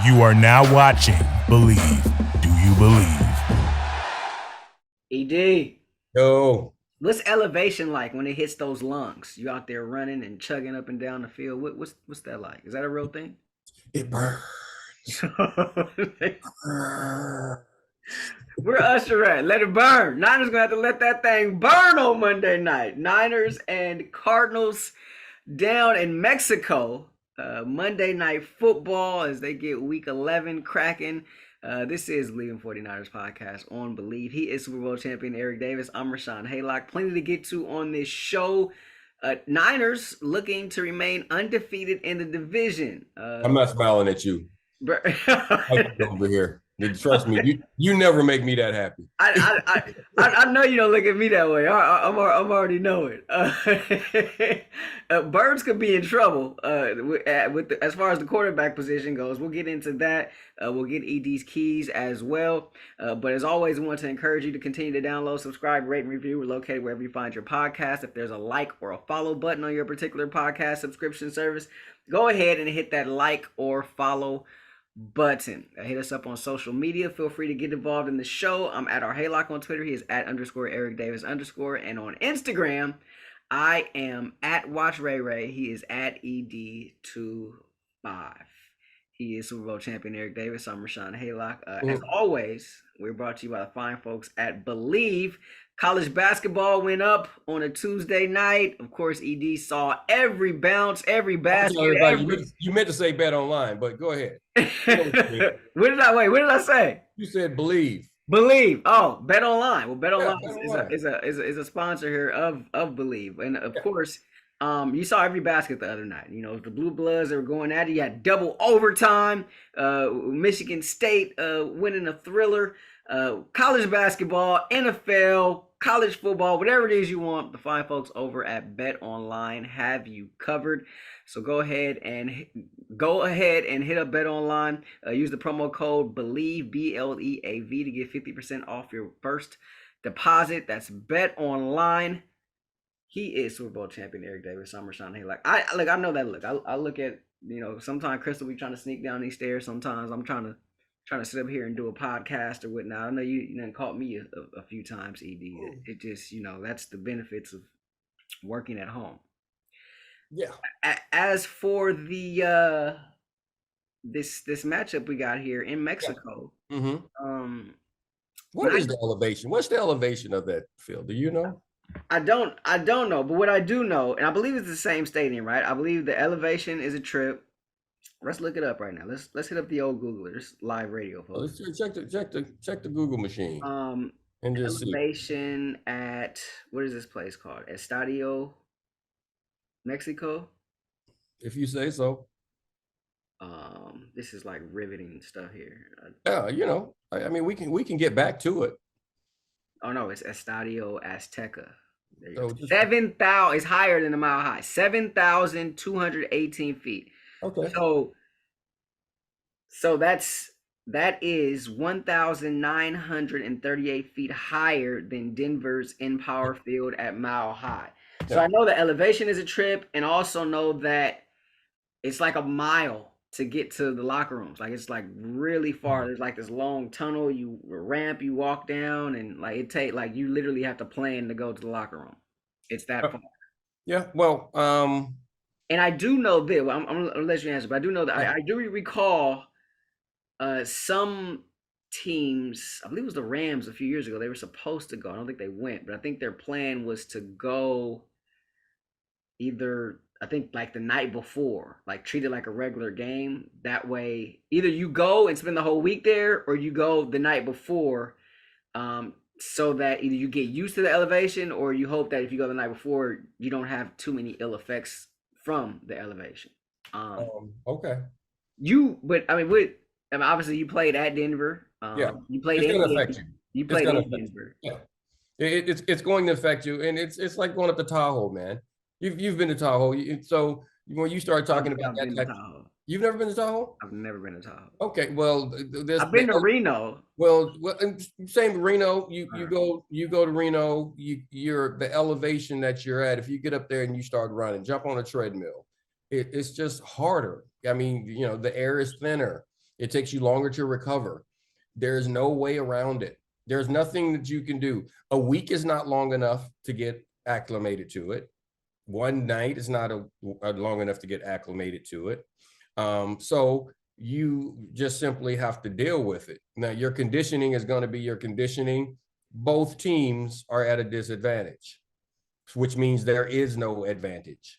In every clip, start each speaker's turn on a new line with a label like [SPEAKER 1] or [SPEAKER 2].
[SPEAKER 1] You are now watching Believe. Do you believe?
[SPEAKER 2] ED,
[SPEAKER 3] Yo,
[SPEAKER 2] what's elevation like when it hits those lungs? You out there running and chugging up and down the field. What's that like? Is that a real thing?
[SPEAKER 3] it burns.
[SPEAKER 2] Where Usher at? Let it burn. Niners gonna have to let that thing burn on Monday night. Niners and Cardinals down in Mexico. Monday night football as they get week 11 cracking. This is Believe 49ers podcast on Believe. He is Super Bowl champion Eric Davis. I'm Rahshaun Haylock. Plenty to get to on this show. Niners looking to remain undefeated in the division.
[SPEAKER 3] I'm not smiling at you. Over here. Trust me, you never make me that happy.
[SPEAKER 2] I know you don't look at me that way. I'm already knowing. Birds could be in trouble as far as the quarterback position goes. We'll get into that. We'll get ED's keys as well. But as always, we want to encourage you to continue to download, subscribe, rate, and review. We're located wherever you find your podcast. If there's a like or a follow button on your particular podcast subscription service, go ahead and hit that like or follow button. Hit us up on social media. Feel free to get involved in the show. I'm at our Haylock on Twitter. He is at _Eric Davis _ and on Instagram I am at Watch Ray Ray. He is at ED25. He is Super Bowl champion Eric Davis. I'm Rahshaun Haylock. As always, we're brought to you by the fine folks at Believe. College basketball went up on a Tuesday night. Of course, ED saw every bounce, every basket.
[SPEAKER 3] You meant to say bet online, but go ahead.
[SPEAKER 2] What did I say?
[SPEAKER 3] You said Believe.
[SPEAKER 2] Believe. Oh, Bet Online. Well, Bet Online is a sponsor here of Believe, and of course, you saw every basket the other night. You know, the Blue Bloods that were going at it. You had double overtime. Michigan State winning a thriller. College basketball, NFL, college football, whatever it is you want, the fine folks over at Bet Online have you covered. So go ahead and hit up Bet Online. Use the promo code BELIEVE BLEAV to get 50% off your first deposit. That's Bet Online. He is Super Bowl champion Eric Davis. I'm Rahshaun Haylock. I know that look. I look at, sometimes Crystal be trying to sneak down these stairs. Sometimes I'm trying to sit up here and do a podcast or whatnot. I know you done caught me a few times, ED. It just, that's the benefits of working at home.
[SPEAKER 3] Yeah.
[SPEAKER 2] As for the this matchup we got here in Mexico,
[SPEAKER 3] what is the elevation? What's the elevation of that field? Do you know?
[SPEAKER 2] I don't know, but what I do know, and I believe it's the same stadium, right? I believe the elevation is a trip. Let's look it up right now. Let's hit up the old Googler. This live radio, folks.
[SPEAKER 3] Let's check the Google machine.
[SPEAKER 2] And just elevation at, what is this place called? Estadio Mexico.
[SPEAKER 3] If you say so.
[SPEAKER 2] This is like riveting stuff here.
[SPEAKER 3] Yeah, I mean, we can get back to it.
[SPEAKER 2] Oh no, it's Estadio Azteca.
[SPEAKER 3] So
[SPEAKER 2] 7,000 is higher than the Mile High. 7,218 feet.
[SPEAKER 3] Okay.
[SPEAKER 2] So that is 1,938 feet higher than Denver's Empower Field at Mile High. So I know the elevation is a trip, and also know that it's like a mile to get to the locker rooms. Like, it's like really far. There's like this long tunnel, ramp you walk down, and you literally have to plan to go to the locker room. It's that far.
[SPEAKER 3] Yeah. Well,
[SPEAKER 2] and I do know this. I'm gonna let you answer, but I do know that I do recall some teams, I believe it was the Rams a few years ago, they were supposed to go. I don't think they went, but I think their plan was to go either, I think, like the night before, like treat it like a regular game. That way, either you go and spend the whole week there, or you go the night before, so that either you get used to the elevation, or you hope that if you go the night before, you don't have too many ill effects from the elevation.
[SPEAKER 3] Okay.
[SPEAKER 2] Obviously you played at Denver. You played
[SPEAKER 3] it's going to affect you.
[SPEAKER 2] You played in Denver.
[SPEAKER 3] Yeah. It's going to affect you, and it's like going up to Tahoe, man. You've been to Tahoe, so when you start talking about that, you've never been to Tahoe?
[SPEAKER 2] I've never been to Tahoe.
[SPEAKER 3] Okay, well,
[SPEAKER 2] I've been to Reno.
[SPEAKER 3] Well, same Reno. You go to Reno. You're the elevation that you're at. If you get up there and you start running, jump on a treadmill, it's just harder. I mean, the air is thinner. It takes you longer to recover. There's no way around it. There's nothing that you can do. A week is not long enough to get acclimated to it. One night is not a long enough to get acclimated to it. So you just simply have to deal with it. Now, your conditioning is going to be your conditioning. Both teams are at a disadvantage, which means there is no advantage.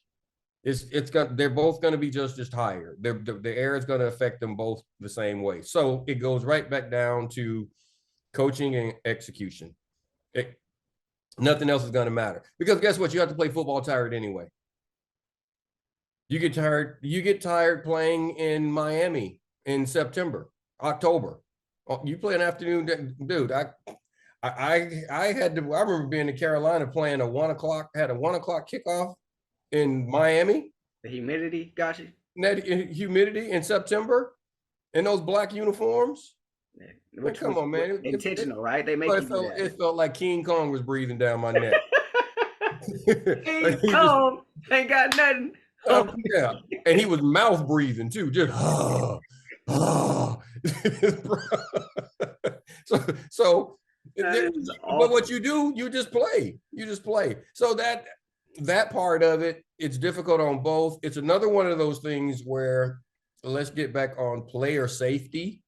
[SPEAKER 3] They're both going to be just as tired. The air is going to affect them both the same way. So it goes right back down to coaching and execution. Nothing else is going to matter, because guess what? You have to play football tired anyway. You get tired playing in Miami in September, October. You play an afternoon, dude. I remember being in Carolina playing a 1 o'clock kickoff in Miami.
[SPEAKER 2] The humidity got you.
[SPEAKER 3] Humidity in September in those black uniforms.
[SPEAKER 2] Yeah. Which come on, man. Intentional, right? They make
[SPEAKER 3] it felt like King Kong was breathing down my neck.
[SPEAKER 2] King Kong ain't got nothing.
[SPEAKER 3] Yeah, and he was mouth breathing too, just so but what you do, you just play. So that part of it, it's difficult on both. It's another one of those things where, let's get back on player safety.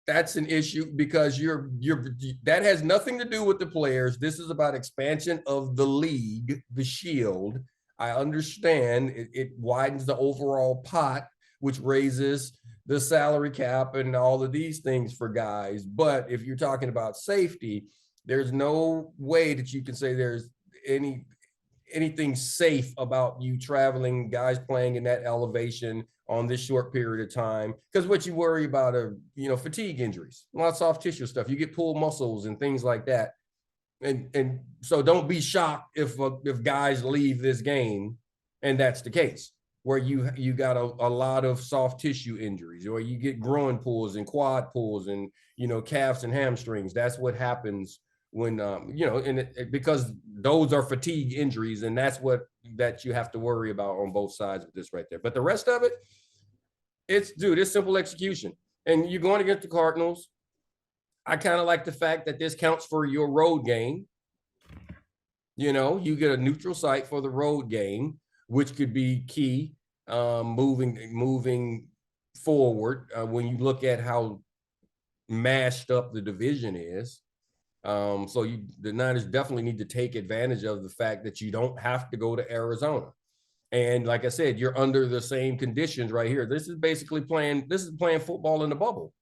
[SPEAKER 3] That's an issue, because that has nothing to do with the players. This is about expansion of the league, the shield. I understand it widens the overall pot, which raises the salary cap and all of these things for guys. But if you're talking about safety, there's no way that you can say there's anything safe about you traveling, guys playing in that elevation on this short period of time. Because what you worry about are, fatigue injuries, a lot of soft tissue stuff. You get pulled muscles and things like that. And so don't be shocked if guys leave this game and that's the case, where you got a lot of soft tissue injuries, or you get groin pulls and quad pulls and calves and hamstrings. That's what happens when because those are fatigue injuries, and that's that you have to worry about on both sides of this right there. But the rest of it, it's simple execution. And you're going against the Cardinals. I kind of like the fact that this counts for your road game. You get a neutral site for the road game, which could be key moving forward when you look at how mashed up the division is. So the Niners definitely need to take advantage of the fact that you don't have to go to Arizona. And like I said, you're under the same conditions right here. This is basically playing football in the bubble.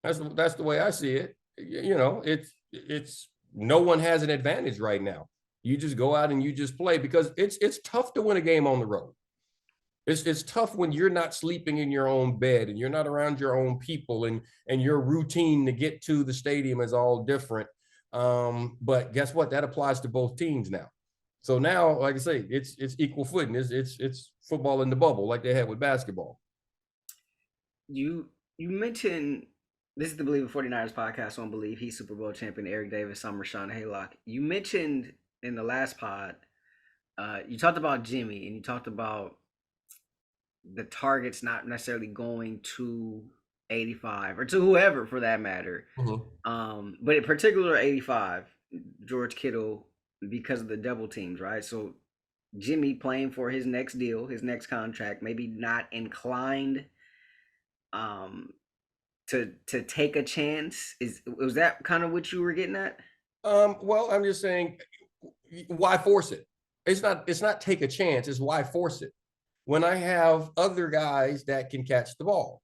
[SPEAKER 3] That's the way I see it. It's no one has an advantage right now. You just go out and you just play, because it's tough to win a game on the road. It's tough when you're not sleeping in your own bed and you're not around your own people, and your routine to get to the stadium is all different. But guess what? That applies to both teams now. So now, like I say, it's equal footing. It's football in the bubble, like they had with basketball.
[SPEAKER 2] You mentioned, this is the Believe in 49ers podcast on Believe. He's Super Bowl champion Eric Davis. I'm Rahshaun Haylock. You mentioned in the last pod, you talked about Jimmy, and you talked about the targets not necessarily going to 85 or to whoever for that matter. Mm-hmm. But in particular, 85, George Kittle, because of the double teams, right? So Jimmy playing for his next deal, his next contract, maybe not inclined to take a chance. Was that kind of what you were getting at?
[SPEAKER 3] Well, I'm just saying, why force it? It's not take a chance, it's why force it when I have other guys that can catch the ball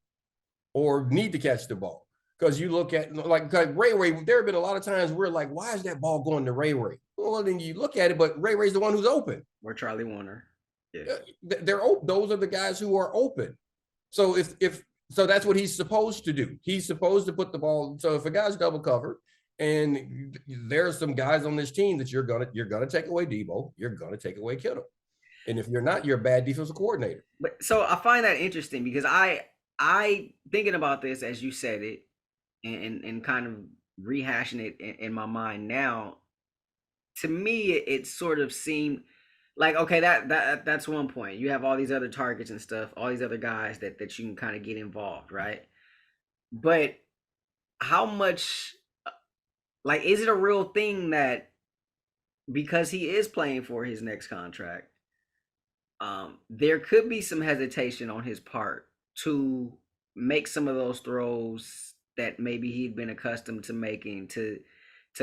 [SPEAKER 3] or need to catch the ball. Because you look at, like Ray, there have been a lot of times where like, why is that ball going to Ray? Well, then you look at it, but Ray's the one who's open.
[SPEAKER 2] Or Charlie Warner.
[SPEAKER 3] Yeah. They're open. Those are the guys who are open. So so that's what he's supposed to do. He's supposed to put the ball. So if a guy's double covered and there's some guys on this team that you're gonna take away Debo, you're gonna take away Kittle. And if you're not, you're a bad defensive coordinator.
[SPEAKER 2] But so I find that interesting, because I thinking about this as you said it, and kind of rehashing it in my mind now, to me, it sort of seemed like, okay, that's one point. You have all these other targets and stuff, all these other guys that you can kind of get involved, right? But how much, like, is it a real thing that because he is playing for his next contract, there could be some hesitation on his part to make some of those throws that maybe he'd been accustomed to making, to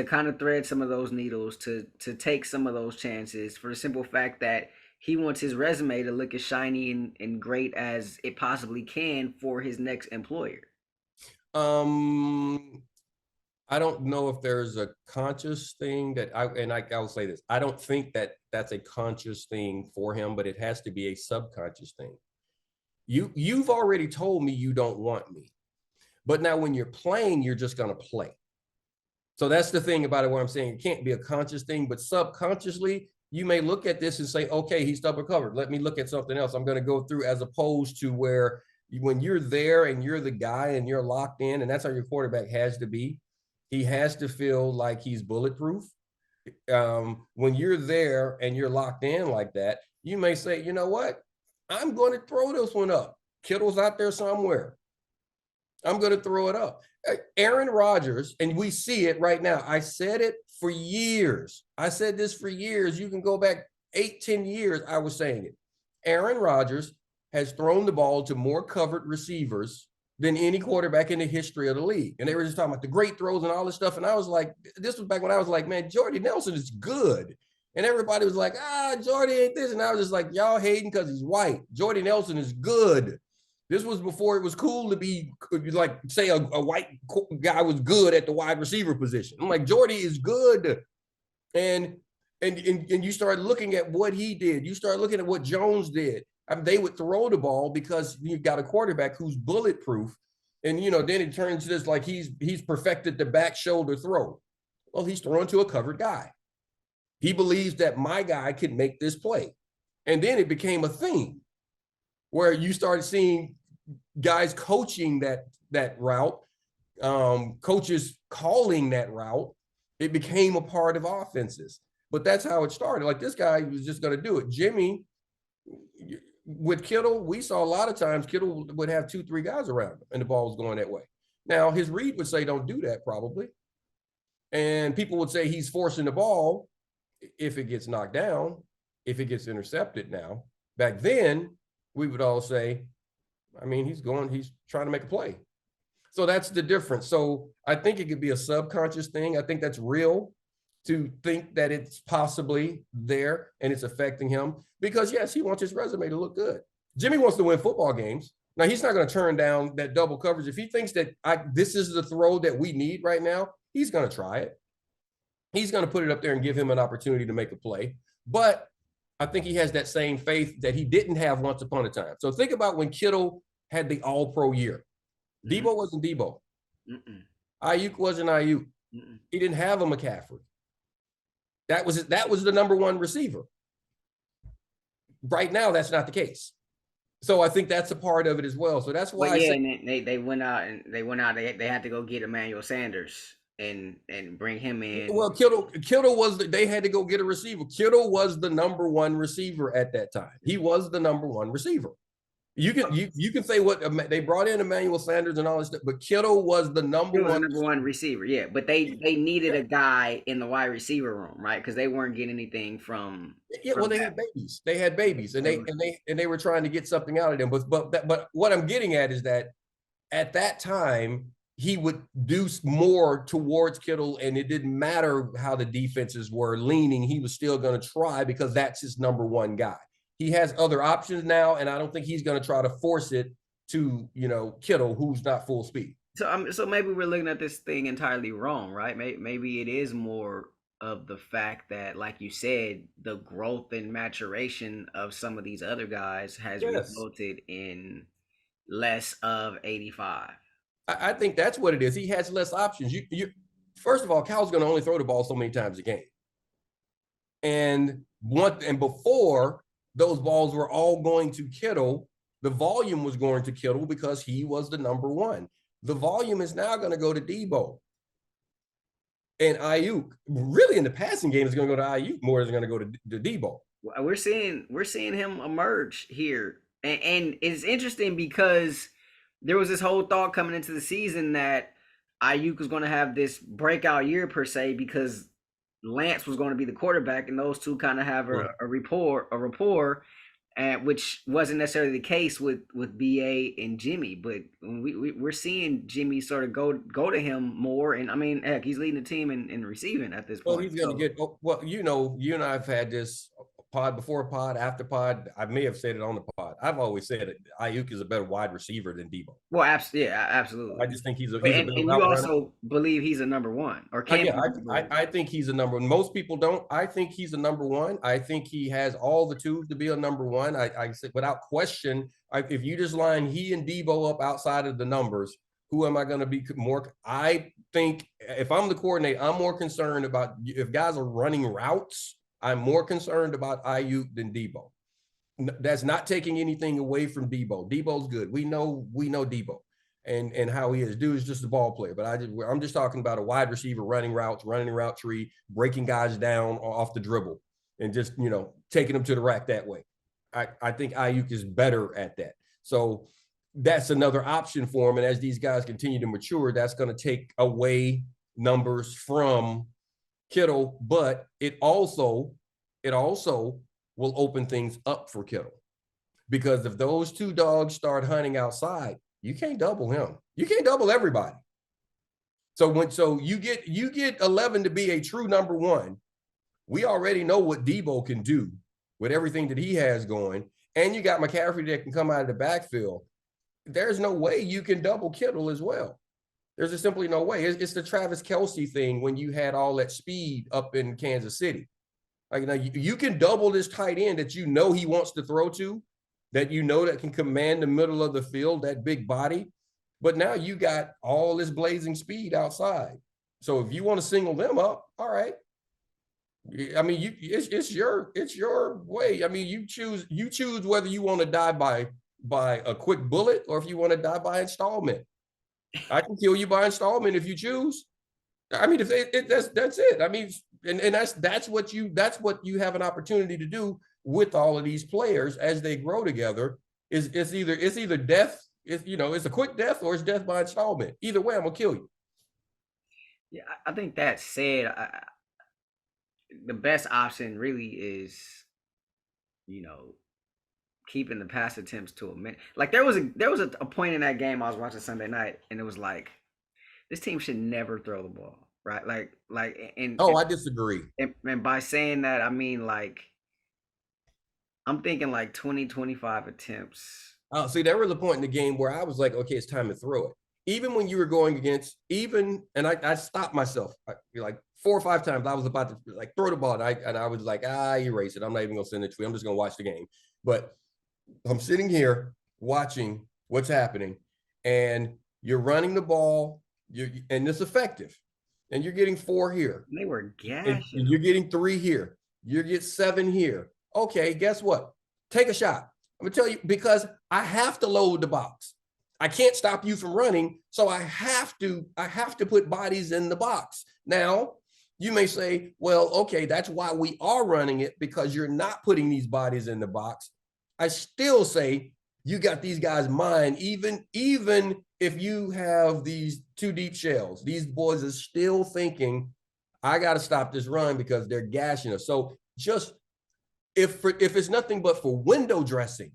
[SPEAKER 2] kind of thread some of those needles, to take some of those chances, for the simple fact that he wants his resume to look as shiny and great as it possibly can for his next employer.
[SPEAKER 3] I don't know if there's a conscious thing that I'll say this. I don't think that that's a conscious thing for him, but it has to be a subconscious thing. You've already told me you don't want me, but now when you're playing, you're just going to play. So that's the thing about it, what I'm saying. It can't be a conscious thing, but subconsciously, you may look at this and say, okay, he's double covered. Let me look at something else. I'm going to go through, as opposed to where when you're there and you're the guy and you're locked in, and that's how your quarterback has to be. He has to feel like he's bulletproof. When you're there and you're locked in like that, you may say, you know what? I'm going to throw this one up. Kittle's out there somewhere. I'm going to throw it up. Aaron Rodgers, and we see it right now. I said it for years. I said this for years. You can go back 8-10 years. I was saying it. Aaron Rodgers has thrown the ball to more covered receivers than any quarterback in the history of the league. And they were just talking about the great throws and all this stuff. And I was like, this was back when I was like, man, Jordy Nelson is good. And everybody was like, Jordy ain't this. And I was just like, y'all hating because he's white. Jordy Nelson is good. This was before it was cool to be like, say a white guy was good at the wide receiver position. I'm like, Jordy is good. And you start looking at what he did. You start looking at what Jones did. I mean, they would throw the ball because you've got a quarterback who's bulletproof. And, then it turns this like he's perfected the back shoulder throw. Well, he's throwing to a covered guy. He believes that my guy can make this play. And then it became a thing where you started seeing guys coaching that route, coaches calling that route. It became a part of offenses. But that's how it started. Like, this guy was just going to do it. Jimmy, with Kittle, we saw a lot of times Kittle would have 2-3 guys around him and the ball was going that way. Now, his read would say don't do that probably. And people would say he's forcing the ball if it gets knocked down, if it gets intercepted now. Back then, we would all say, I mean, he's trying to make a play. So that's the difference. So I think it could be a subconscious thing. I think that's real, to think that it's possibly there and it's affecting him, because yes, he wants his resume to look good. Jimmy wants to win football games. Now, he's not going to turn down that double coverage. If he thinks that this is the throw that we need right now, he's going to try it. He's going to put it up there and give him an opportunity to make a play. But I think he has that same faith that he didn't have once upon a time. So think about when Kittle had the all-pro year. Mm-hmm. Debo wasn't Debo. Mm-mm. Ayuk wasn't Ayuk. Mm-mm. He didn't have a McCaffrey. That was the number one receiver. Right now, that's not the case. So I think that's a part of it as well. So that's why
[SPEAKER 2] and they went out they had to go get Emmanuel Sanders and bring him in.
[SPEAKER 3] Well, Kittle was they had to go get a receiver. Kittle was the number one receiver at that time. He was the number one receiver. You can say what they brought in Emmanuel Sanders and all this stuff, but Kittle was the number one
[SPEAKER 2] receiver. Yeah, but they needed a guy in the wide receiver room, right? Because they weren't getting anything from.
[SPEAKER 3] Yeah, well, they had babies. They had babies, and they were trying to get something out of them. But what I'm getting at is that at that time he would do more towards Kittle, and it didn't matter how the defenses were leaning. He was still going to try because that's his number one guy. He has other options now, and I don't think he's going to try to force it to, Kittle, who's not full speed.
[SPEAKER 2] So maybe we're looking at this thing entirely wrong, right? Maybe it is more of the fact that, like you said, the growth and maturation of some of these other guys has resulted in less of 85.
[SPEAKER 3] I think that's what it is. He has less options. You first of all, Cal's going to only throw the ball so many times a game, and before. Those balls were all going to Kittle. The volume was going to Kittle because he was the number one. The volume is now going to go to Debo. And Ayuk, really in the passing game, is going to go to Ayuk more than going to go to Debo.
[SPEAKER 2] We're seeing him emerge here, and it's interesting because there was this whole thought coming into the season that Ayuk was going to have this breakout year per se because Lance was going to be the quarterback, and those two kind of have a rapport, and which wasn't necessarily the case with BA and Jimmy. But we're seeing Jimmy sort of go to him more, and I mean, heck, he's leading the team in receiving at this point.
[SPEAKER 3] Well, he's going to get. Well, you and I have had this pod before pod, after pod. I may have said it on the pod. I've always said it. Ayuk is a better wide receiver than Debo.
[SPEAKER 2] Well, absolutely.
[SPEAKER 3] I just think he's a.
[SPEAKER 2] And you also believe he's a number one, or can?
[SPEAKER 3] I think he's a number one. Most people don't. I think he's a number one. I think he has all the tools to be a number one. I say without question. If you just line he and Debo up outside of the numbers, who am I going to be more? I think if I'm the coordinator, I'm more concerned about if guys are running routes. I'm more concerned about Ayuk than Debo. That's not taking anything away from Debo. Debo's good. We know Debo and how he is. Dude is just a ball player. But I'm just talking about a wide receiver running routes, running a route tree, breaking guys down off the dribble, and just taking them to the rack that way. I think Ayuk is better at that. So that's another option for him. And as these guys continue to mature, that's going to take away numbers from Kittle, but it also will open things up for Kittle, because if those two dogs start hunting outside, you can't double him. You can't double everybody. So you get 11 to be a true number one. We already know what Debo can do with everything that he has going, and you got McCaffrey that can come out of the backfield. There's no way you can double Kittle as well. There's just simply no way. It's the Travis Kelce thing when you had all that speed up in Kansas City. Like, now you can double this tight end that he wants to throw to, that that can command the middle of the field, that big body. But now you got all this blazing speed outside. So if you want to single them up, all right. I mean, it's your way. I mean, you choose whether you want to die by a quick bullet or if you want to die by installment. I can kill you by installment if you choose. I mean, that's it. I mean, and that's what you have an opportunity to do with all of these players as they grow together. It's either death, it's a quick death, or it's death by installment. Either way, I'm gonna kill you.
[SPEAKER 2] Yeah, I think that said, the best option really is, keeping the pass attempts to a minute. Like there was a point in that game I was watching Sunday night, and it was like, this team should never throw the ball, right? I
[SPEAKER 3] disagree.
[SPEAKER 2] And by saying that, I mean, like, I'm thinking like 20, 25 attempts.
[SPEAKER 3] Oh, see, there was a point in the game where I was like, okay, it's time to throw it. Even when you were going against, and I stopped myself like 4 or 5 times. I was about to like throw the ball, and I was like, erase it. I'm not even gonna send it to you. I'm just gonna watch the game. But I'm sitting here watching what's happening, and you're running the ball, and it's effective, and you're getting 4 here.
[SPEAKER 2] They were gashing.
[SPEAKER 3] And you're getting 3 here. You get 7 here. Okay, guess what? Take a shot. I'm gonna tell you, because I have to load the box. I can't stop you from running, so I have to put bodies in the box. Now, you may say, well, okay, that's why we are running it, because you're not putting these bodies in the box. I still say you got these guys' mind, even if you have these 2 deep shells. These boys are still thinking, I got to stop this run because they're gashing us. So just if it's nothing but for window dressing,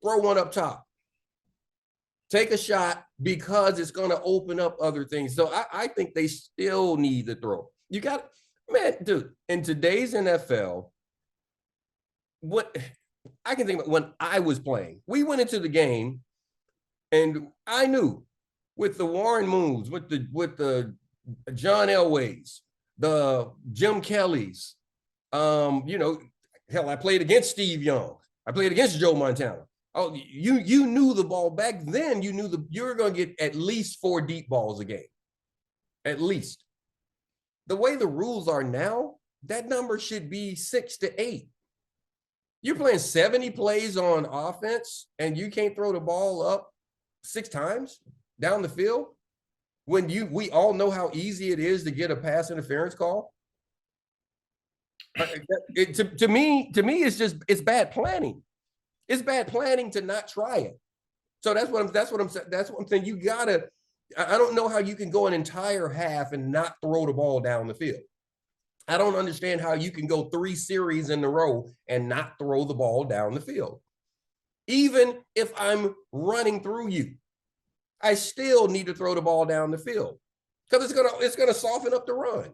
[SPEAKER 3] throw one up top. Take a shot, because it's going to open up other things. So I think they still need to throw. You got, man, dude, in today's NFL, what I can think about when I was playing, we went into the game and I knew with the Warren Moons, with the John Elways, the Jim Kellys, hell, I played against Steve Young. I played against Joe Montana. Oh, you knew the ball back then. You knew you were going to get at least 4 deep balls a game, at least. The way the rules are now, that number should be 6 to 8. You're playing 70 plays on offense, and you can't throw the ball up 6 times down the field. when we all know how easy it is to get a pass interference call. To me, it's bad planning. It's bad planning to not try it. So that's what I'm saying. You gotta. I don't know how you can go an entire half and not throw the ball down the field. I don't understand how you can go 3 series in a row and not throw the ball down the field. Even if I'm running through you, I still need to throw the ball down the field because it's gonna soften up the run.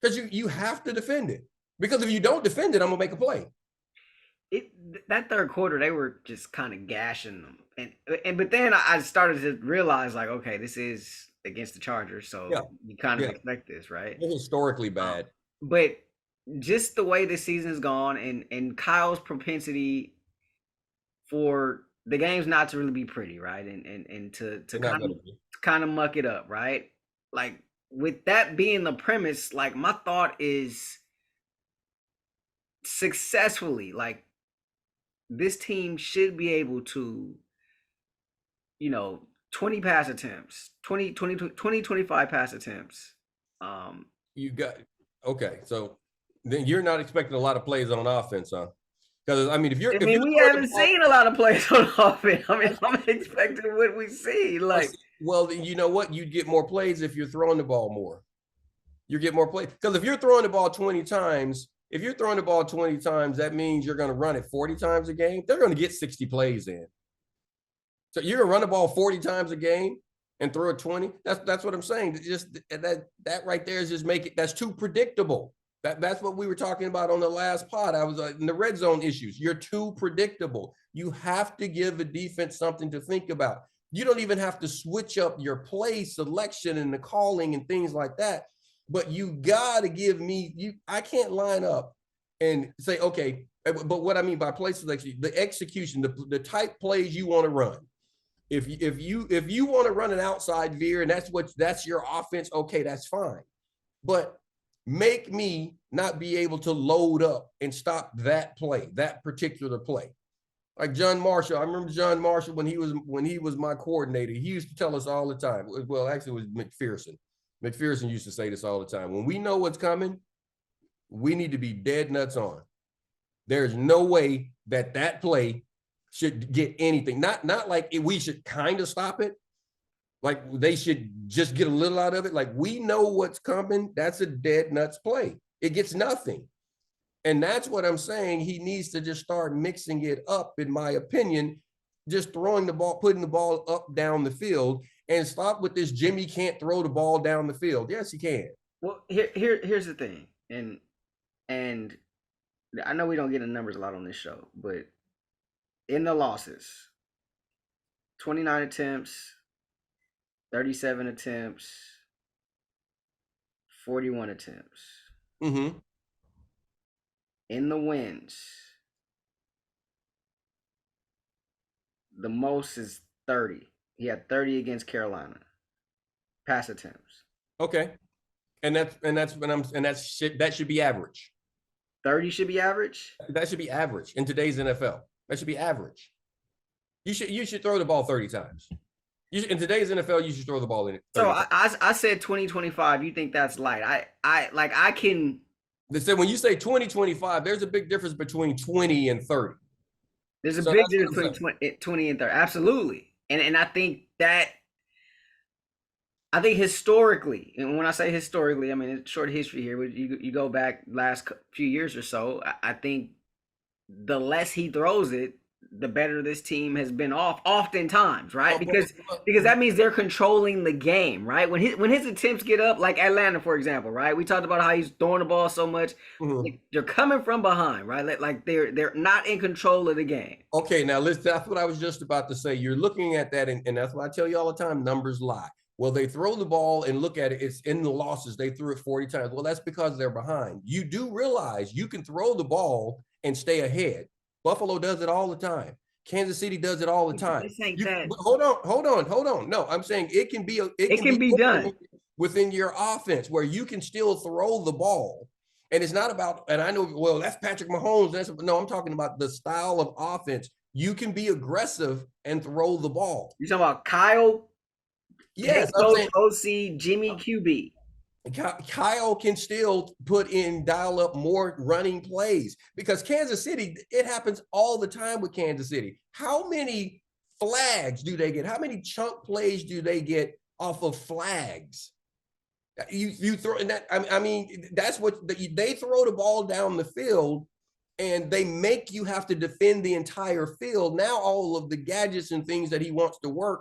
[SPEAKER 3] Because you have to defend it. Because if you don't defend it, I'm gonna make a play.
[SPEAKER 2] That third quarter, they were just kind of gashing them, but then I started to realize, like, okay, this is against the Chargers, so you kind of expect this, right?
[SPEAKER 3] It's historically bad.
[SPEAKER 2] But just the way the season's gone, and Kyle's propensity for the games not to really be pretty, right, and to kind of muck it up, right? Like, with that being the premise, like, my thought is successfully, like, this team should be able to, 20 pass attempts, 25 pass attempts.
[SPEAKER 3] You got, okay, so then you're not expecting a lot of plays on offense, huh? Because, I mean,
[SPEAKER 2] we haven't seen a lot of plays on offense. I mean, I'm expecting what we see. Like,
[SPEAKER 3] well, you know what? You'd get more plays if you're throwing the ball more. You get more plays. Because if you're throwing the ball 20 times, that means you're going to run it 40 times a game. They're going to get 60 plays in. So you're going to run the ball 40 times a game and throw it 20. That's what I'm saying. Just that right there is just that's too predictable. That's what we were talking about on the last pod. I was in the red zone issues. You're too predictable. You have to give a defense something to think about. You don't even have to switch up your play selection and the calling and things like that. But you got to give me, I can't line up and say, okay, but what I mean by play selection, the execution, the type plays you want to run. If you want to run an outside veer and that's your offense, okay, that's fine. But make me not be able to load up and stop that particular play. Like John Marshall, I remember John Marshall when he was my coordinator. He used to tell us all the time. Well, actually, it was McPherson. McPherson used to say this all the time. When we know what's coming, we need to be dead nuts on. There's no way that play should get anything. Not like we should kind of stop it. Like they should just get a little out of it. Like we know what's coming. That's a dead nuts play. It gets nothing. And that's what I'm saying. He needs to just start mixing it up, in my opinion, just throwing the ball, putting the ball up down the field, and stop with this Jimmy can't throw the ball down the field. Yes, he can.
[SPEAKER 2] Well, here's the thing. And I know we don't get the numbers a lot on this show, but in the losses, 29 attempts, 37 attempts, 41 attempts.
[SPEAKER 3] Mm-hmm.
[SPEAKER 2] In the wins, the most is 30. He had 30 against Carolina. Pass attempts.
[SPEAKER 3] Okay. That should be average.
[SPEAKER 2] 30 should be average?
[SPEAKER 3] That should be average in today's NFL. That should be average. You should throw the ball 30 times. In today's NFL, you should throw the ball in it.
[SPEAKER 2] So I said 20-25. You think that's light? I can.
[SPEAKER 3] They said when you say 20-25, there's a big difference between 20 and 30.
[SPEAKER 2] There's a big difference between 20 and 30. Absolutely. And I think historically, and when I say historically, I mean it's short history here. You go back last few years or so, I think the less he throws it, the better this team has been off oftentimes, right? Because that means they're controlling the game, right? When his attempts get up, like Atlanta, for example, right? We talked about how he's throwing the ball so much. Mm-hmm. They're coming from behind, right? Like they're not in control of the game.
[SPEAKER 3] Okay, now listen, that's what I was just about to say. You're looking at that, and that's what I tell you all the time, numbers lie. Well, they throw the ball and look at it, it's in the losses. They threw it 40 times. Well, that's because they're behind. You do realize you can throw the ball and stay ahead. Buffalo does it all the time. Kansas City does it all the time. Hold on. No, I'm saying it can be
[SPEAKER 2] done
[SPEAKER 3] within your offense where you can still throw the ball. And it's not about, and I know, well, that's Patrick Mahomes. No, I'm talking about the style of offense. You can be aggressive and throw the ball.
[SPEAKER 2] You're talking about Kyle
[SPEAKER 3] Yes, I'm
[SPEAKER 2] Coach
[SPEAKER 3] saying
[SPEAKER 2] OC Jimmy QB.
[SPEAKER 3] Kyle can still dial up more running plays because Kansas City, it happens all the time with Kansas City. How many flags do they get? How many chunk plays do they get off of flags? You throw in that. I mean, that's what they throw the ball down the field and they make you have to defend the entire field. Now, all of the gadgets and things that he wants to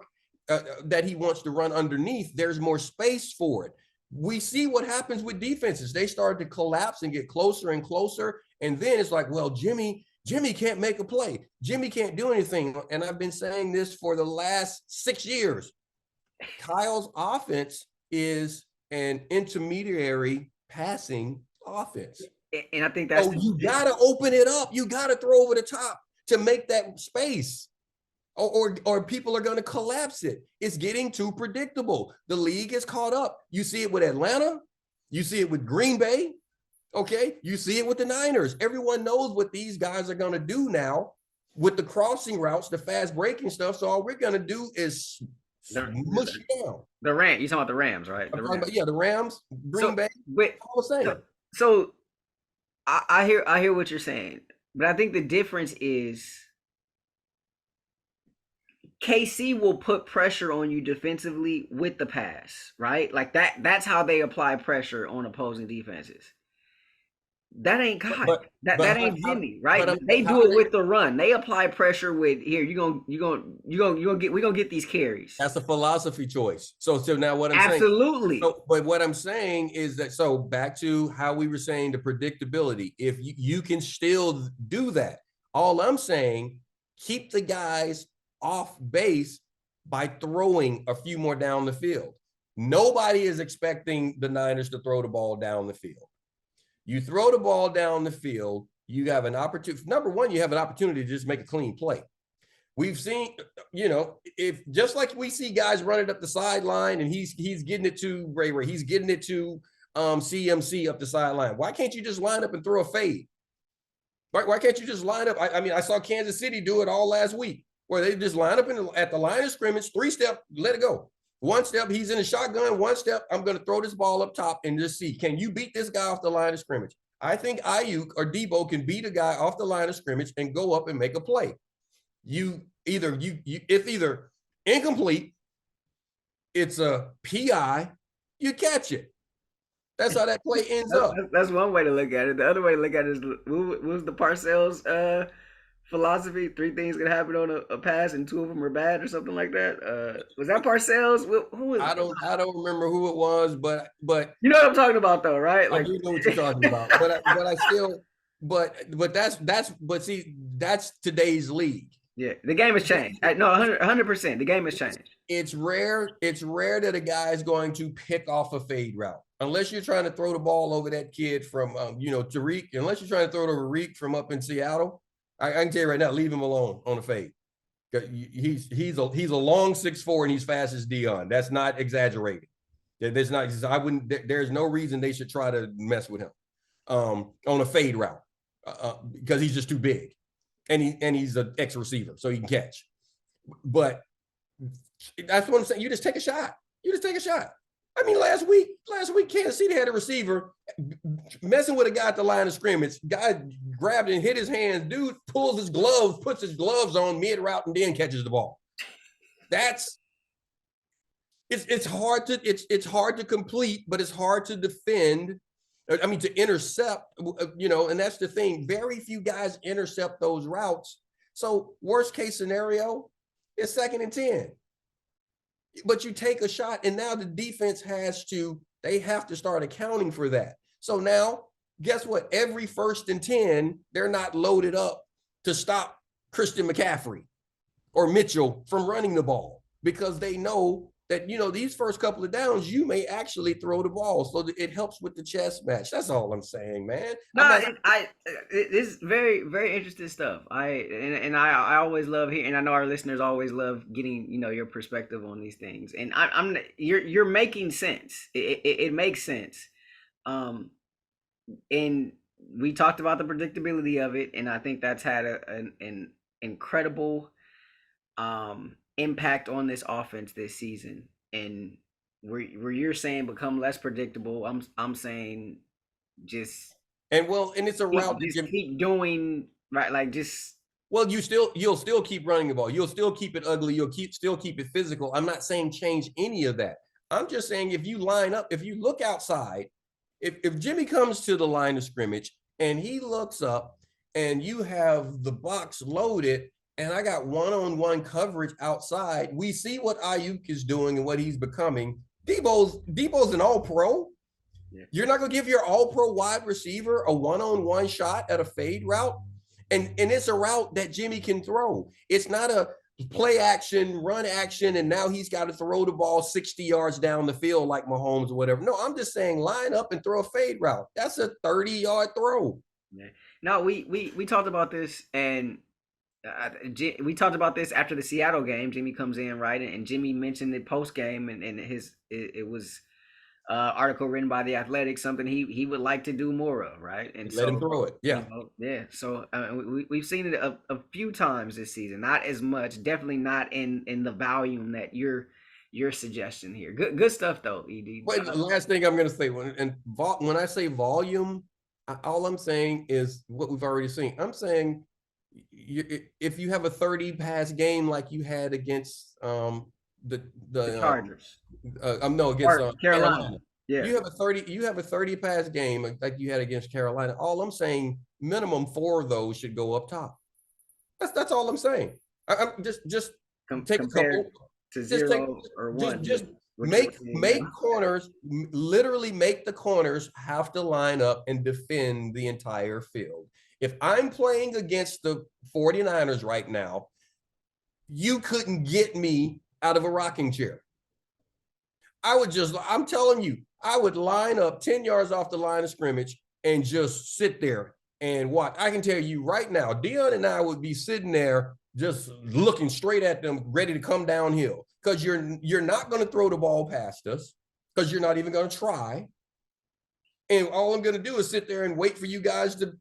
[SPEAKER 3] that he wants to run underneath, there's more space for it. We see what happens with defenses. They start to collapse and get closer and closer. And then it's like, well, Jimmy can't make a play. Jimmy can't do anything. And I've been saying this for the last 6 years. Kyle's offense is an intermediary passing offense.
[SPEAKER 2] And I think that's
[SPEAKER 3] you got to open it up. You got to throw over the top to make that space. Or people are going to collapse it. It's getting too predictable. The league is caught up. You see it with Atlanta. You see it with Green Bay. Okay. You see it with the Niners. Everyone knows what these guys are going to do now with the crossing routes, the fast breaking stuff. So all we're going to do is mush it down.
[SPEAKER 2] The Rams. You're talking about the Rams, right?
[SPEAKER 3] The Rams, Green Bay. All the same.
[SPEAKER 2] So I hear what you're saying, but I think the difference is KC will put pressure on you defensively with the pass, right? Like that's how they apply pressure on opposing defenses. That ain't God. That ain't Jimmy, right? They do it with the run. They apply pressure with here. We're gonna get these carries.
[SPEAKER 3] That's a philosophy choice. So now what I'm
[SPEAKER 2] saying.
[SPEAKER 3] But what I'm saying is that back to how we were saying the predictability. If you can still do that, all I'm saying, keep the guys off base by throwing a few more down the field. Nobody is expecting the Niners to throw the ball down the field. You throw the ball down the field, you have an opportunity. Number one, you have an opportunity to just make a clean play. We've seen, if just like we see guys running up the sideline and he's getting it to Ray, he's getting it to CMC up the sideline. Why can't you just line up and throw a fade? Why can't you just line up? I mean, I saw Kansas City do it all last week, where they just line up at the line of scrimmage, 3-step, let it go. 1 step, he's in a shotgun. 1 step, I'm going to throw this ball up top and just see, can you beat this guy off the line of scrimmage? I think Ayuk or Debo can beat a guy off the line of scrimmage and go up and make a play. It's either incomplete, it's a PI, you catch it. That's how that play ends up.
[SPEAKER 2] That's one way to look at it. The other way to look at it is, what was the Parcells philosophy? 3 things can happen on a pass and 2 of them are bad or something like that. Was that Parcells? Who was
[SPEAKER 3] I don't remember who it was, but
[SPEAKER 2] you know what I'm talking about though, right?
[SPEAKER 3] Like, I do know what you're talking about. But see, that's today's league.
[SPEAKER 2] Yeah, the game has changed. No, 100%. The game has changed.
[SPEAKER 3] It's rare that a guy is going to pick off a fade route. Unless you're trying to throw the ball over that kid from Tariq, unless you're trying to throw it over Reek from up in Seattle. I can tell you right now, leave him alone on a fade. He's a long 6'4" and he's fast as Dion. That's not exaggerated. There's no reason they should try to mess with him on a fade route because he's just too big, and he's an ex-receiver, so he can catch. But that's what I'm saying. You just take a shot. I mean, last week, Kansas City had a receiver messing with a guy at the line of scrimmage. Guy grabbed and hit his hands. Dude pulls his gloves, puts his gloves on mid-route, and then catches the ball. It's hard to complete, but it's hard to defend. I mean, to intercept, and that's the thing. Very few guys intercept those routes. So worst case scenario is 2nd and 10. But you take a shot, and now the defense they have to start accounting for that. So now, guess what? Every 1st and 10, they're not loaded up to stop Christian McCaffrey or Mitchell from running the ball because they know that, these first couple of downs, you may actually throw the ball. So that it helps with the chess match. That's all I'm saying, man.
[SPEAKER 2] No, this is very, very interesting stuff. I always love hearing, and I know our listeners always love getting, your perspective on these things. And you're making sense. It makes sense. And we talked about the predictability of it, and I think that's had an incredible impact on this offense this season. and where you're saying become less predictable, I'm saying just
[SPEAKER 3] and it's a route that
[SPEAKER 2] keep doing right, like just.
[SPEAKER 3] Well, you'll still keep running the ball. You'll still keep it ugly. You'll still keep it physical. I'm not saying change any of that. I'm just saying if you line up, if you look outside, if Jimmy comes to the line of scrimmage and he looks up and you have the box loaded and I got one-on-one coverage outside, we see what Ayuk is doing and what he's becoming. Debo's an all-pro. Yeah. You're not going to give your all-pro wide receiver a one-on-one shot at a fade route? And it's a route that Jimmy can throw. It's not a play action, run action, and now he's got to throw the ball 60 yards down the field like Mahomes or whatever. No, I'm just saying line up and throw a fade route. That's a 30-yard throw.
[SPEAKER 2] Yeah. No, we talked about this, and we talked about this after the Seattle game. Jimmy comes in, right? And Jimmy mentioned it post game, and it was article written by The Athletic, something he would like to do more of, right? And
[SPEAKER 3] let him throw it. Yeah.
[SPEAKER 2] Yeah. So we've seen it a few times this season, not as much, definitely not in the volume that you're suggesting here. Good stuff though, ED.
[SPEAKER 3] Wait, the last thing I'm going to say, when I say volume, all I'm saying is what we've already seen. I'm saying if you have a 30 pass game like you had against the
[SPEAKER 2] Chargers.
[SPEAKER 3] Against Carolina.
[SPEAKER 2] Yeah.
[SPEAKER 3] You have a 30 pass game like you had against Carolina. All I'm saying, minimum 4 of those should go up top. That's all I'm saying. I'm just take a couple
[SPEAKER 2] to 0 or 1.
[SPEAKER 3] Just make corners, literally make the corners have to line up and defend the entire field. If I'm playing against the 49ers right now, you couldn't get me out of a rocking chair. I'm telling you, I would line up 10 yards off the line of scrimmage and just sit there and watch. I can tell you right now, Dion and I would be sitting there just looking straight at them, ready to come downhill, because you're not going to throw the ball past us, because you're not even going to try. And all I'm going to do is sit there and wait for you guys to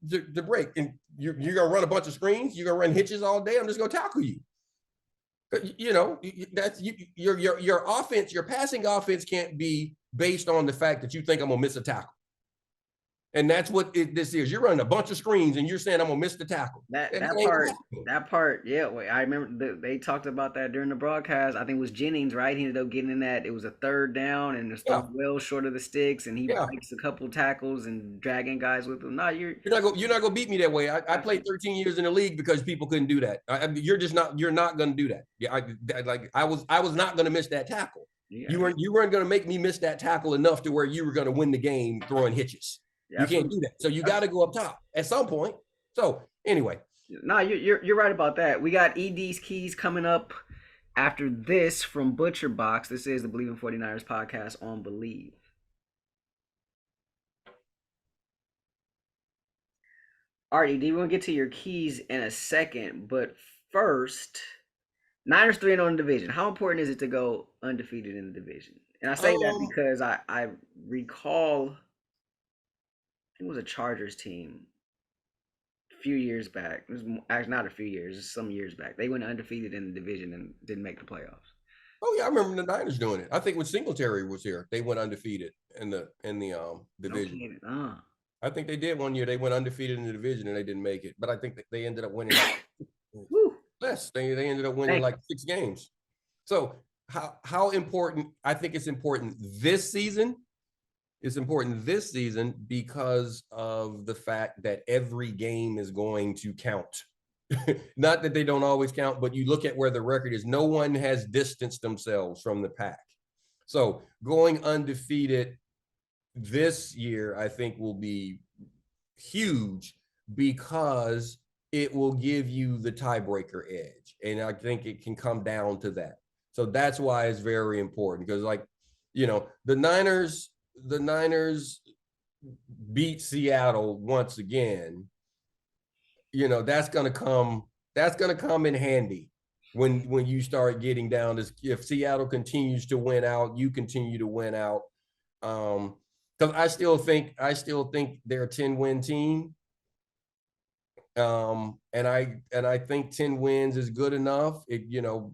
[SPEAKER 3] break. And you're going to run a bunch of screens. You're going to run hitches all day. I'm just going to tackle you. You know, that's your offense, your passing offense can't be based on the fact that you think I'm gonna miss a tackle. And that's what this is. You're running a bunch of screens and you're saying I'm gonna miss the tackle.
[SPEAKER 2] That part, yeah. Wait, I remember they talked about that during the broadcast. I think it was Jennings, right? He ended up getting in that. It was a 3rd down and it's well short of the sticks, and he makes a couple tackles and dragging guys with him. No, you're not
[SPEAKER 3] gonna beat me that way. I played 13 years in the league because people couldn't do that. You're not gonna do that. Yeah, I was not gonna miss that tackle. Yeah. You weren't gonna make me miss that tackle enough to where you were gonna win the game throwing hitches. Yeah, you can't do that. So you got to go up top at some point. So anyway.
[SPEAKER 2] No, you're right about that. We got ED's keys coming up after this from Butcher Box. This is the Believe in 49ers podcast on Believe. All right, ED, we're going to get to your keys in a second. But first, Niners 3-0 in the division. How important is it to go undefeated in the division? And I say that because I recall, I think it was a Chargers team a few years back. It was actually not a few years, some years back. They went undefeated in the division and didn't make the playoffs.
[SPEAKER 3] Oh yeah, I remember the Niners doing it. I think when Singletary was here, they went undefeated in the division.
[SPEAKER 2] Okay.
[SPEAKER 3] I think they did one year. They went undefeated in the division and they didn't make it. But I think that they ended up winning less. They ended up winning like 6 games. So how important? I think it's important this season. It's important this season because of the fact that every game is going to count. Not that they don't always count, but you look at where the record is. No one has distanced themselves from the pack. So going undefeated this year, I think, will be huge because it will give you the tiebreaker edge. And I think it can come down to that. So that's why it's very important because, like, you know, the Niners beat Seattle once again. You know, that's going to come in handy when you start getting down to, if Seattle continues to win out, you continue to win out. Because I still think they're a 10-win team. And I think 10 wins is good enough.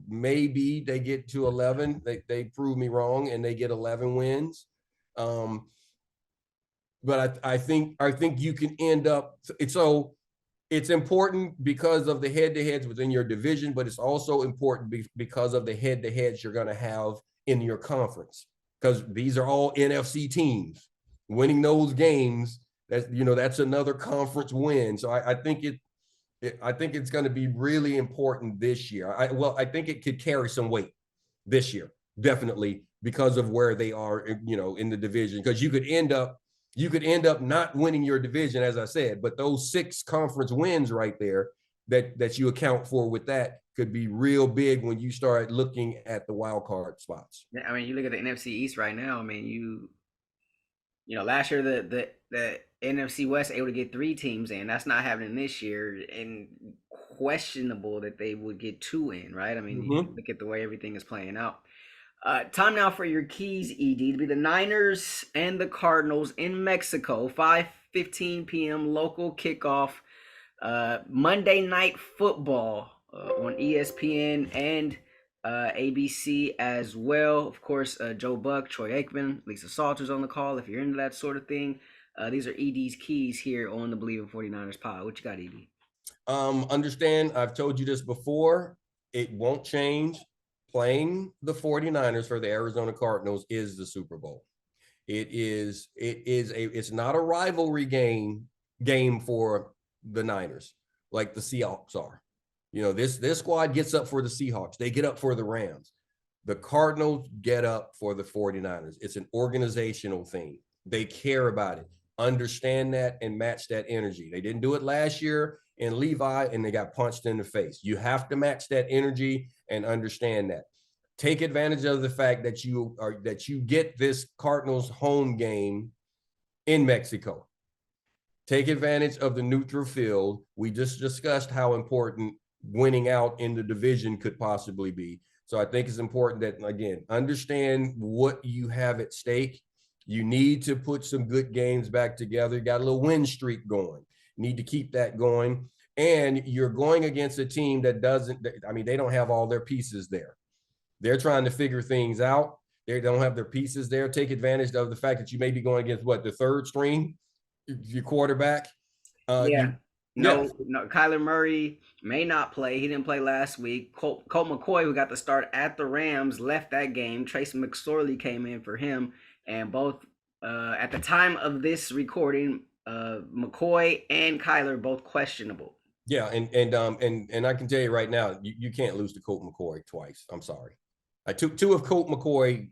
[SPEAKER 3] Maybe they get to 11. They prove me wrong and they get 11 wins. But I think you can end up. It's important because of the head-to-heads within your division, but it's also important because of the head-to-heads you're going to have in your conference, because these are all NFC teams. Winning those games, that's another conference win. So I think it's going to be really important this year. I think it could carry some weight this year, definitely, because of where they are, in the division, because you could end up not winning your division, as I said, but those 6 conference wins right there that you account for with that could be real big when you start looking at the wild card spots.
[SPEAKER 2] Yeah, I mean, you look at the NFC East right now. I mean, last year the NFC West able to get 3 teams in. That's not happening this year, and questionable that they would get 2 in, right? I mean, you look at the way everything is playing out. Time now for your keys, ED, to be the Niners and the Cardinals in Mexico, 5:15 p.m. local kickoff. Monday Night Football on ESPN and ABC as well. Of course, Joe Buck, Troy Aikman, Lisa Salters on the call if you're into that sort of thing. These are ED's keys here on the Believe in 49ers pod. What you got, ED?
[SPEAKER 3] Understand, I've told you this before, it won't change. Playing the 49ers for the Arizona Cardinals is the Super Bowl. It's not a rivalry game for the Niners like the Seahawks are. This squad gets up for the Seahawks. They get up for the Rams. The Cardinals get up for the 49ers. It's an organizational thing. They care about it. Understand that and match that energy. They didn't do it last year in Levi, and they got punched in the face. You have to match that energy and understand that. Take advantage of the fact that you get this Cardinals home game in Mexico. Take advantage of the neutral field. We just discussed how important winning out in the division could possibly be. So I think it's important that, again, understand what you have at stake. You need to put some good games back together. You got a little win streak going. You need to keep that going. And you're going against a team that they don't have all their pieces there. They're trying to figure things out. They don't have their pieces there. Take advantage of the fact that you may be going against the third string, your quarterback.
[SPEAKER 2] No, Kyler Murray may not play. He didn't play last week. Colt McCoy, who got the start at the Rams, left that game. Trace McSorley came in for him, and both at the time of this recording, McCoy and Kyler both questionable.
[SPEAKER 3] Yeah, and I can tell you right now, you can't lose to Colt McCoy twice. I'm sorry. I took 2 of Colt McCoy.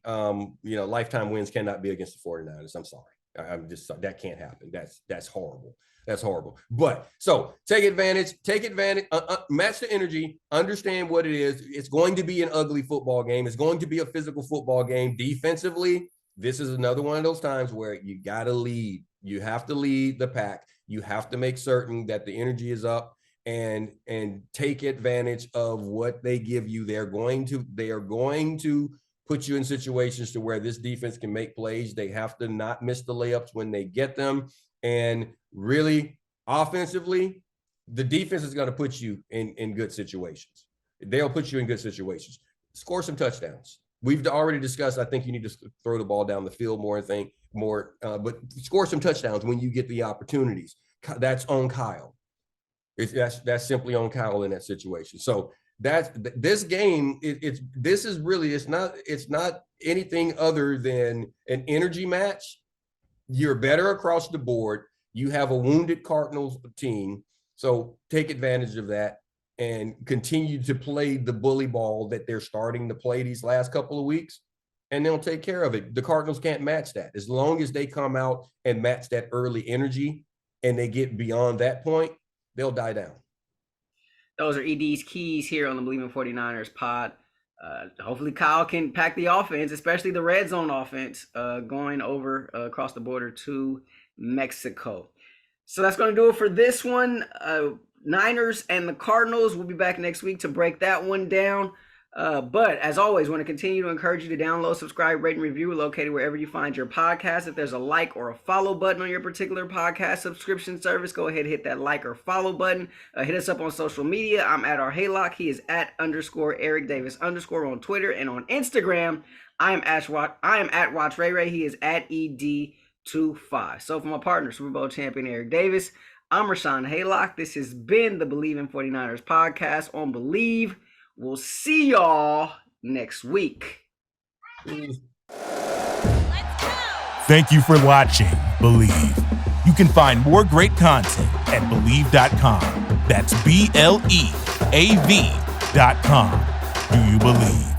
[SPEAKER 3] Lifetime wins cannot be against the 49ers. I'm sorry. That can't happen. That's horrible. That's horrible. But so take advantage, match the energy, understand what it is. It's going to be an ugly football game. It's going to be a physical football game. Defensively, this is another one of those times where you got to lead. You have to lead the pack. You have to make certain that the energy is up and take advantage of what they give you. They are going to put you in situations to where this defense can make plays. They have to not miss the layups when they get them. And really, offensively, the defense is going to put you in good situations. They'll put you in good situations. Score some touchdowns. We've already discussed, I think you need to throw the ball down the field more, but score some touchdowns when you get the opportunities. That's on Kyle. That's simply on Kyle in that situation. So this game, it's not anything other than an energy match. You're better across the board. You have a wounded Cardinals team. So take advantage of that and continue to play the bully ball that they're starting to play these last couple of weeks, and they'll take care of it. The Cardinals can't match that. As long as they come out and match that early energy and they get beyond that point, they'll die down.
[SPEAKER 2] Those are ED's keys here on the Believe in 49ers pod. Hopefully Kyle can pack the offense, especially the red zone offense, going over across the border to Mexico. So that's going to do it for this one. Niners and the Cardinals. We'll be back next week to break that one down. But as always, want to continue to encourage you to download, subscribe, rate, and review. We're located wherever you find your podcast. If there's a like or a follow button on your particular podcast subscription service, go ahead and hit that like or follow button. Hit us up on social media. I'm at our Haylock. He is at _Eric Davis _ on Twitter and on Instagram. I am at Watch Ray Ray. He is at ED25. So for my partner, Super Bowl champion Eric Davis, I'm Rahshaun Haylock. This has been the Believe in 49ers podcast on Believe. We'll see y'all next week.
[SPEAKER 1] Thank you for watching Believe. You can find more great content at Believe.com. That's BLEAV.com. Do you believe?